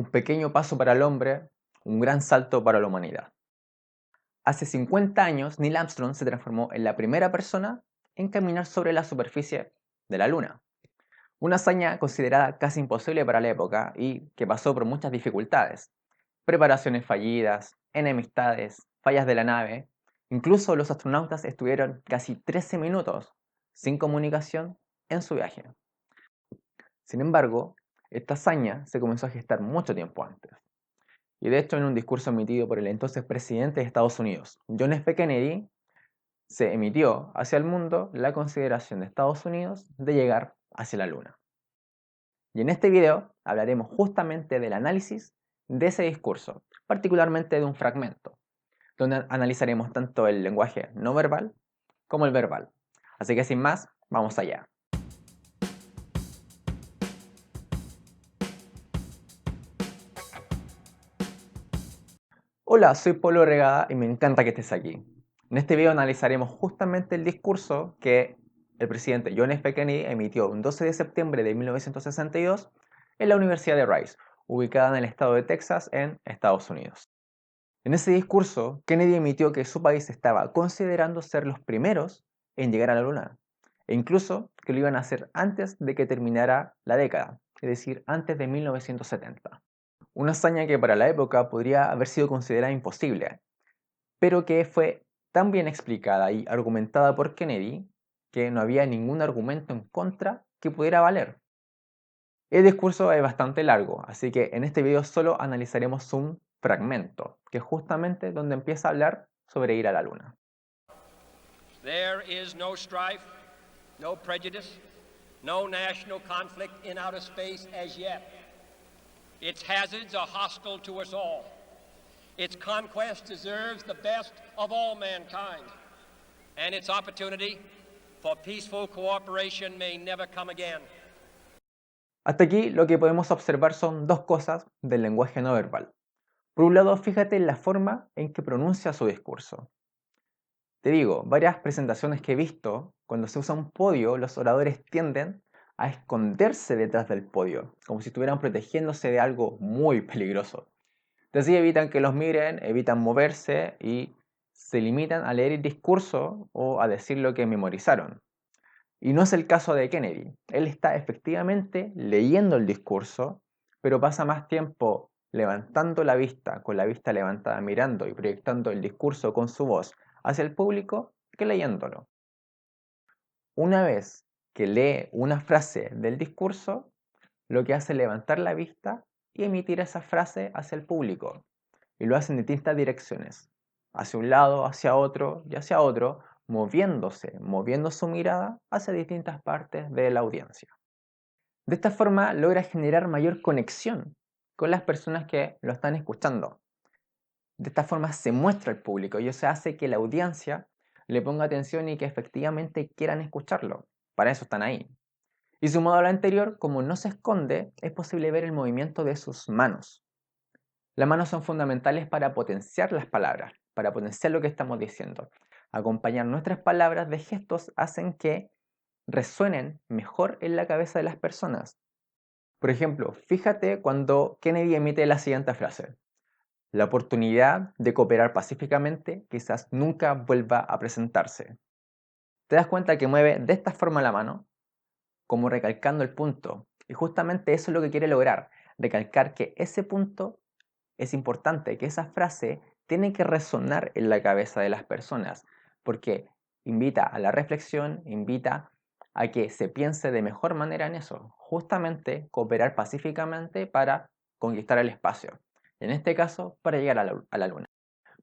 Un pequeño paso para el hombre, un gran salto para la humanidad. Hace 50 años, Neil Armstrong se transformó en la primera persona en caminar sobre la superficie de la Luna. Una hazaña considerada casi imposible para la época y que pasó por muchas dificultades. Preparaciones fallidas, enemistades, fallas de la nave. Incluso los astronautas estuvieron casi 13 minutos sin comunicación en su viaje. Sin embargo, esta hazaña se comenzó a gestar mucho tiempo antes. Y de hecho, en un discurso emitido por el entonces presidente de Estados Unidos, John F. Kennedy, se emitió hacia el mundo la consideración de Estados Unidos de llegar hacia la Luna. Y en este video hablaremos justamente del análisis de ese discurso, particularmente de un fragmento, donde analizaremos tanto el lenguaje no verbal como el verbal. Así que sin más, vamos allá. Hola, soy Pablo Regada y me encanta que estés aquí. En este video analizaremos justamente el discurso que el presidente John F. Kennedy emitió un 12 de septiembre de 1962 en la Universidad de Rice, ubicada en el estado de Texas, en Estados Unidos. En ese discurso, Kennedy emitió que su país estaba considerando ser los primeros en llegar a la Luna, e incluso que lo iban a hacer antes de que terminara la década, es decir, antes de 1970. Una hazaña que para la época podría haber sido considerada imposible, pero que fue tan bien explicada y argumentada por Kennedy que no había ningún argumento en contra que pudiera valer. El discurso es bastante largo, así que en este video solo analizaremos un fragmento, que es justamente donde empieza a hablar sobre ir a la Luna. There is no strife, no prejudice, no national conflict in outer space as yet. Its hazards are hostile to us all. Its conquest deserves the best of all mankind. And its opportunity for peaceful cooperation may never come again. Hasta aquí lo que podemos observar son dos cosas del lenguaje no verbal. Por un lado, fíjate en la forma en que pronuncia su discurso. Te digo, varias presentaciones que he visto, cuando se usa un podio, los oradores tienden a esconderse detrás del podio, como si estuvieran protegiéndose de algo muy peligroso. Así evitan que los miren, evitan moverse y se limitan a leer el discurso o a decir lo que memorizaron. Y no es el caso de Kennedy. Él está efectivamente leyendo el discurso, pero pasa más tiempo levantando la vista, con la vista levantada, mirando y proyectando el discurso con su voz hacia el público que leyéndolo. Una vez que lee una frase del discurso, lo que hace es levantar la vista y emitir esa frase hacia el público. Y lo hace en distintas direcciones, hacia un lado, hacia otro y hacia otro, moviendo su mirada hacia distintas partes de la audiencia. De esta forma logra generar mayor conexión con las personas que lo están escuchando. De esta forma se muestra al público y eso hace que la audiencia le ponga atención y que efectivamente quieran escucharlo. Para eso están ahí. Y sumado a lo anterior, como no se esconde, es posible ver el movimiento de sus manos. Las manos son fundamentales para potenciar las palabras, para potenciar lo que estamos diciendo. Acompañar nuestras palabras de gestos hacen que resuenen mejor en la cabeza de las personas. Por ejemplo, fíjate cuando Kennedy emite la siguiente frase. La oportunidad de cooperar pacíficamente quizás nunca vuelva a presentarse. ¿Te das cuenta que mueve de esta forma la mano? Como recalcando el punto. Y justamente eso es lo que quiere lograr, recalcar que ese punto es importante, que esa frase tiene que resonar en la cabeza de las personas, porque invita a la reflexión, invita a que se piense de mejor manera en eso, justamente cooperar pacíficamente para conquistar el espacio, en este caso para llegar a la Luna.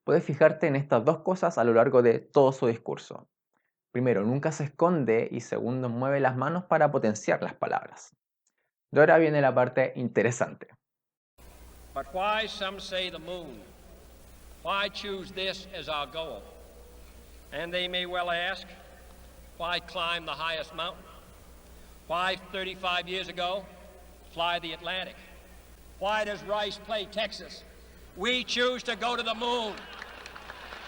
Puedes fijarte en estas dos cosas a lo largo de todo su discurso. Primero, nunca se esconde y segundo, mueve las manos para potenciar las palabras. Y ahora viene la parte interesante. But why, some say, the moon? Why choose this as our goal? And they may well ask, why climb the highest mountain? Why, 35 years ago, fly the Atlantic? Why does Rice play Texas? We choose to go to the moon.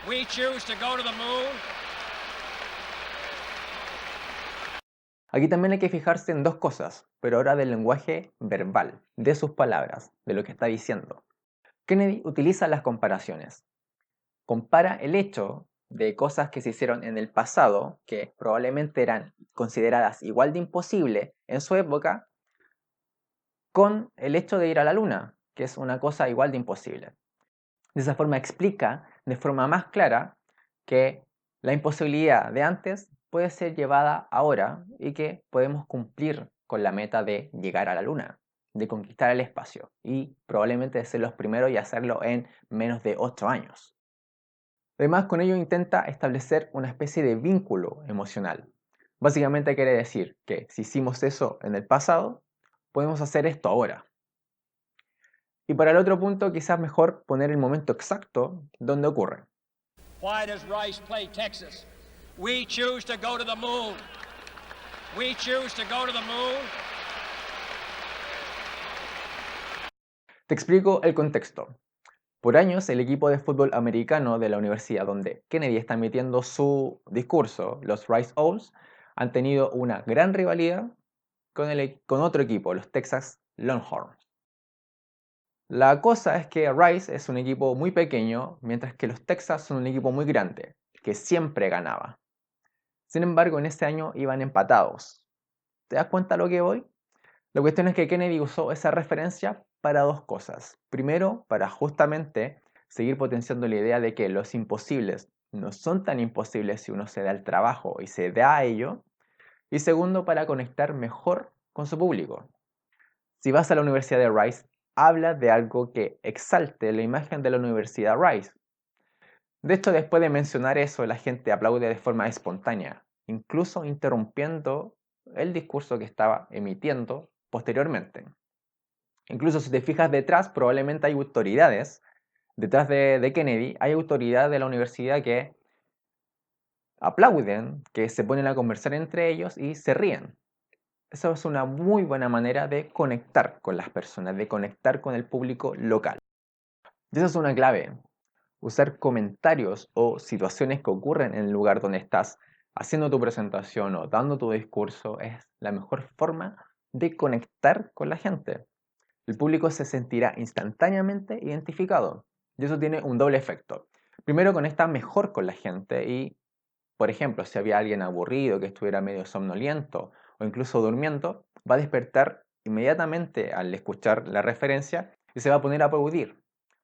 We choose to go to the moon. Aquí también hay que fijarse en dos cosas. pero ahora del lenguaje verbal, de sus palabras, de lo que está diciendo. Kennedy utiliza las comparaciones. Compara el hecho de cosas que se hicieron en el pasado, que probablemente eran consideradas igual de imposibles en su época, con el hecho de ir a la luna, que es una cosa igual de imposible. De esa forma explica de forma más clara que la imposibilidad de antes puede ser llevada ahora y que podemos cumplir con la meta de llegar a la luna, de conquistar el espacio y probablemente de ser los primeros y hacerlo en menos de 8 años. Además, con ello intenta establecer una especie de vínculo emocional. Básicamente quiere decir que si hicimos eso en el pasado, podemos hacer esto ahora. Y para el otro punto, quizás mejor poner el momento exacto donde ocurre. Why does Rice play Texas? We choose to go to the moon. We choose to go to the moon. Te explico el contexto. Por años, el equipo de fútbol americano de la universidad donde Kennedy está emitiendo su discurso, los Rice Owls, han tenido una gran rivalidad con otro equipo, los Texas Longhorns. La cosa es que Rice es un equipo muy pequeño, mientras que los Texas son un equipo muy grande, que siempre ganaba. Sin embargo, en este año iban empatados. ¿Te das cuenta a lo que voy? La cuestión es que Kennedy usó esa referencia para dos cosas. Primero, para justamente seguir potenciando la idea de que los imposibles no son tan imposibles si uno se da el trabajo y se da a ello. Y segundo, para conectar mejor con su público. Si vas a la Universidad de Rice, habla de algo que exalte la imagen de la Universidad Rice. De hecho, después de mencionar eso, la gente aplaude de forma espontánea, incluso interrumpiendo el discurso que estaba emitiendo posteriormente. Incluso si te fijas detrás, probablemente hay autoridades, detrás de Kennedy, hay autoridades de la universidad que aplauden, que se ponen a conversar entre ellos y se ríen. Eso es una muy buena manera de conectar con las personas, de conectar con el público local. Y esa es una clave. Usar comentarios o situaciones que ocurren en el lugar donde estás haciendo tu presentación o dando tu discurso es la mejor forma de conectar con la gente. El público se sentirá instantáneamente identificado y eso tiene un doble efecto. Primero, conecta mejor con la gente y, por ejemplo, si había alguien aburrido que estuviera medio somnoliento o incluso durmiendo, va a despertar inmediatamente al escuchar la referencia y se va a poner a aplaudir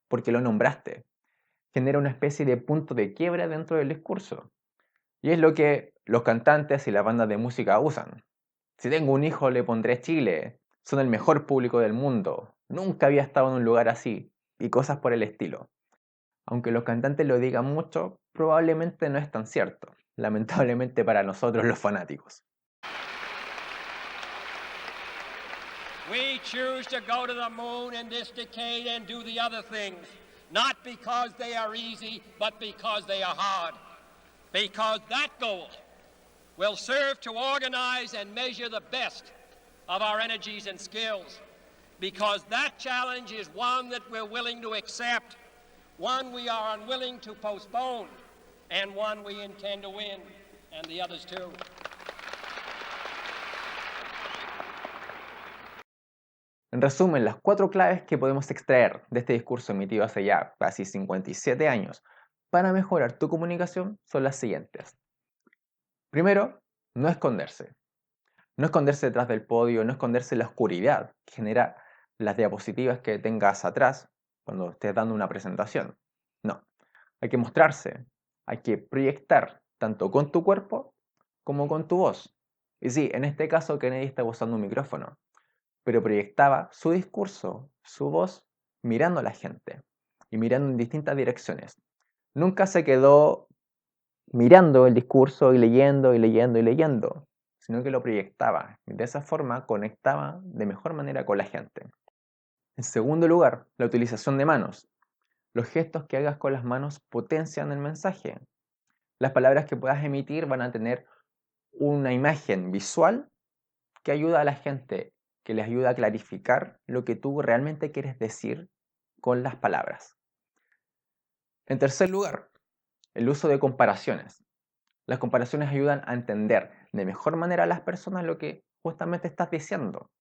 porque lo nombraste. Genera una especie de punto de quiebra dentro del discurso. Y es lo que los cantantes y las bandas de música usan. Si tengo un hijo le pondré Chile, son el mejor público del mundo, nunca había estado en un lugar así, y cosas por el estilo. Aunque los cantantes lo digan mucho, probablemente no es tan cierto, lamentablemente para nosotros los fanáticos. We choose to go to the moon in this decade and do the other things, not because they are easy, but because they are hard. Because that goal will serve to organize and measure the best of our energies and skills. Because that challenge is one that we're willing to accept, one we are unwilling to postpone, and one we intend to win, and the others too. En resumen, las 4 claves que podemos extraer de este discurso emitido hace ya casi 57 años para mejorar tu comunicación son las siguientes. Primero, no esconderse. No esconderse detrás del podio, no esconderse en la oscuridad que genera las diapositivas que tengas atrás cuando estés dando una presentación. No, hay que mostrarse, hay que proyectar tanto con tu cuerpo como con tu voz. Y sí, en este caso Kennedy estaba usando un micrófono, pero proyectaba su discurso, su voz, mirando a la gente y mirando en distintas direcciones. Nunca se quedó mirando el discurso y leyendo y leyendo y leyendo, sino que lo proyectaba y de esa forma conectaba de mejor manera con la gente. En segundo lugar, la utilización de manos. Los gestos que hagas con las manos potencian el mensaje. Las palabras que puedas emitir van a tener una imagen visual que ayuda a la gente, que les ayuda a clarificar lo que tú realmente quieres decir con las palabras. En tercer lugar, el uso de comparaciones. Las comparaciones ayudan a entender de mejor manera a las personas lo que justamente estás diciendo.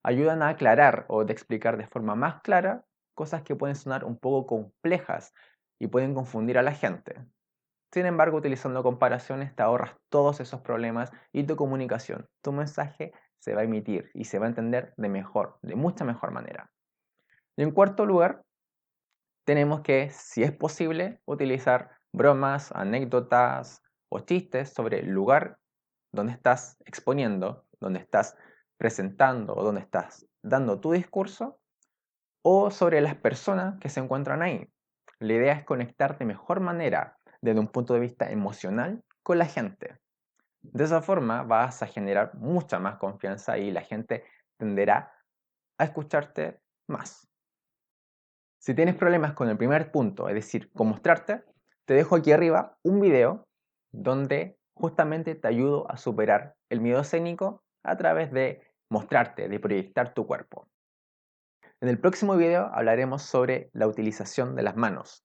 ayudan a aclarar o de explicar de forma más clara cosas que pueden sonar un poco complejas y pueden confundir a la gente. Sin embargo, utilizando comparaciones te ahorras todos esos problemas y tu comunicación, tu mensaje se va a emitir y se va a entender de mucha mejor manera. Y en cuarto lugar, tenemos que, si es posible, utilizar bromas, anécdotas o chistes sobre el lugar donde estás exponiendo, donde estás presentando o donde estás dando tu discurso o sobre las personas que se encuentran ahí. La idea es conectar de mejor manera desde un punto de vista emocional con la gente. De esa forma vas a generar mucha más confianza y la gente tenderá a escucharte más. Si tienes problemas con el primer punto, es decir, con mostrarte, te dejo aquí arriba un video donde justamente te ayudo a superar el miedo escénico a través de mostrarte, de proyectar tu cuerpo. En el próximo video hablaremos sobre la utilización de las manos.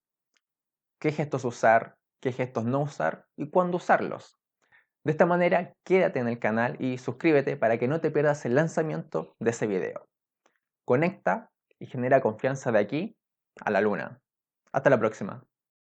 Qué gestos usar, qué gestos no usar y cuándo usarlos. De esta manera, quédate en el canal y suscríbete para que no te pierdas el lanzamiento de ese video. Conecta y genera confianza de aquí a la luna. Hasta la próxima.